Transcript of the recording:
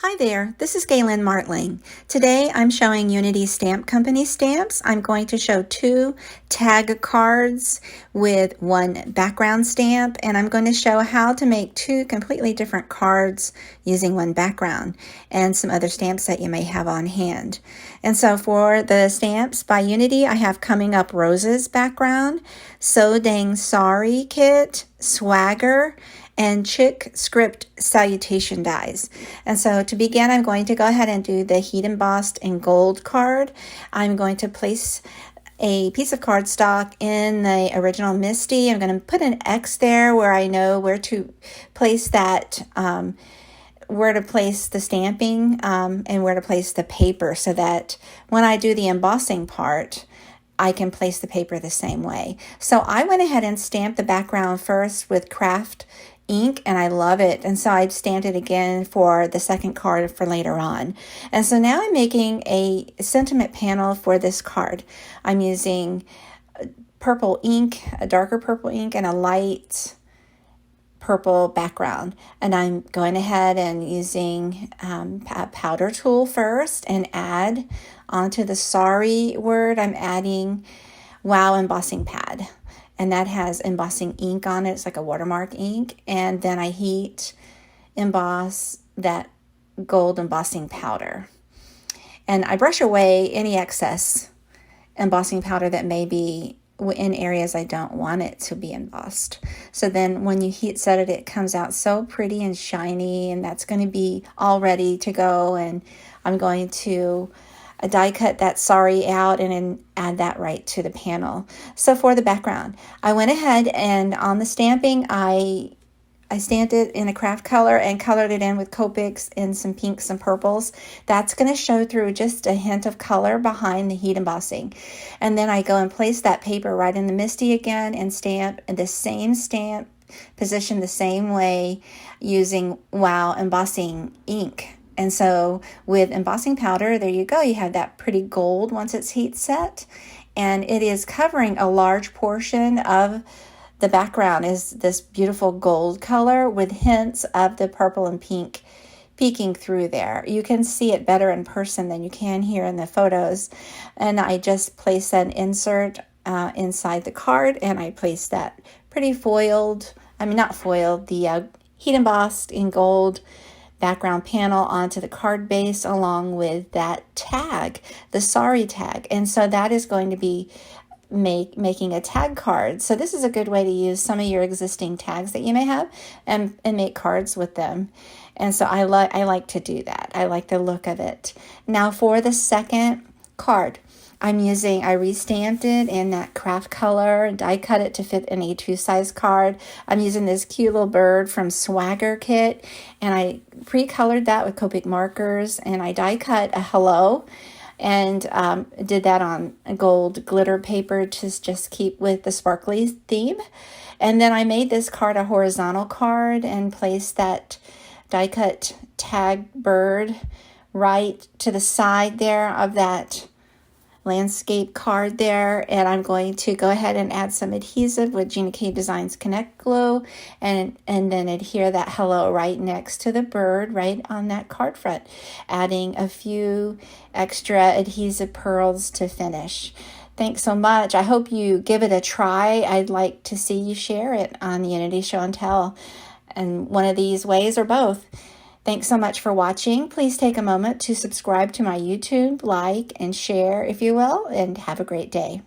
Hi there, this is Galen Martling. Today I'm showing Unity Stamp Company stamps. I'm going to show two tag cards with one background stamp, and I'm going to show how to make two completely different cards using one background and some other stamps that you may have on hand. And so for the stamps by Unity, I have Coming Up Roses background, So Dang Sorry kit, Swagger, and Chic script salutation dies. And so to begin, I'm going to go ahead and do the heat embossed in gold card. I'm going to place a piece of cardstock in the original Misty. I'm going to put an X there where I know where to place that, where to place the stamping and where to place the paper, so that when I do the embossing part, I can place the paper the same way. So I went ahead and stamped the background first with craft ink, and I love it. And so I stamped it again for the second card for later on. And so now I'm making a sentiment panel for this card. I'm using purple ink, a darker purple ink, and a light purple background. And I'm going ahead and using a powder tool first and add onto the sorry word, I'm adding Wow embossing pad. And that has embossing ink on it. It's like a watermark ink. And then I heat emboss that gold embossing powder. And I brush away any excess embossing powder that may be in areas I don't want it to be embossed. So then when you heat set it, it comes out so pretty and shiny, and that's going to be all ready to go. And I'm going to die cut that sorry out and then add that right to the panel. So for the background, I went ahead and on the stamping, I stamped it in a craft color and colored it in with Copics and some pinks and purples. That's going to show through just a hint of color behind the heat embossing. And then I go and place that paper right in the Misty again and stamp in the same stamp, position the same way using Wow embossing ink. And so with embossing powder, there you go. You have that pretty gold once it's heat set. And it is covering a large portion of the background is this beautiful gold color with hints of the purple and pink peeking through there. You can see it better in person than you can here in the photos. And I just place an insert inside the card, and I place that pretty foiled, not foiled, the heat embossed in gold background panel onto the card base along with that tag, the sorry tag. And so that is going to be making a tag card. So this is a good way to use some of your existing tags that you may have and make cards with them. And so I like to do that. I like the look of it. Now for the second card, I restamped it in that craft color and die cut it to fit an A2 size card. I'm using this cute little bird from Swagger kit, and I pre-colored that with Copic markers, and I die cut a hello and did that on a gold glitter paper to just keep with the sparkly theme. And then I made this card a horizontal card and placed that die cut tag bird right to the side there of that landscape card there. And I'm going to go ahead and add some adhesive with Gina K Designs Connect Glue and then adhere that hello right next to the bird right on that card front, adding a few extra adhesive pearls to finish. Thanks so much. I hope you give it a try. I'd like to see you share it on the Unity Show and Tell in one of these ways or both. Thanks so much for watching. Please take a moment to subscribe to my YouTube, like, and share if you will, and have a great day.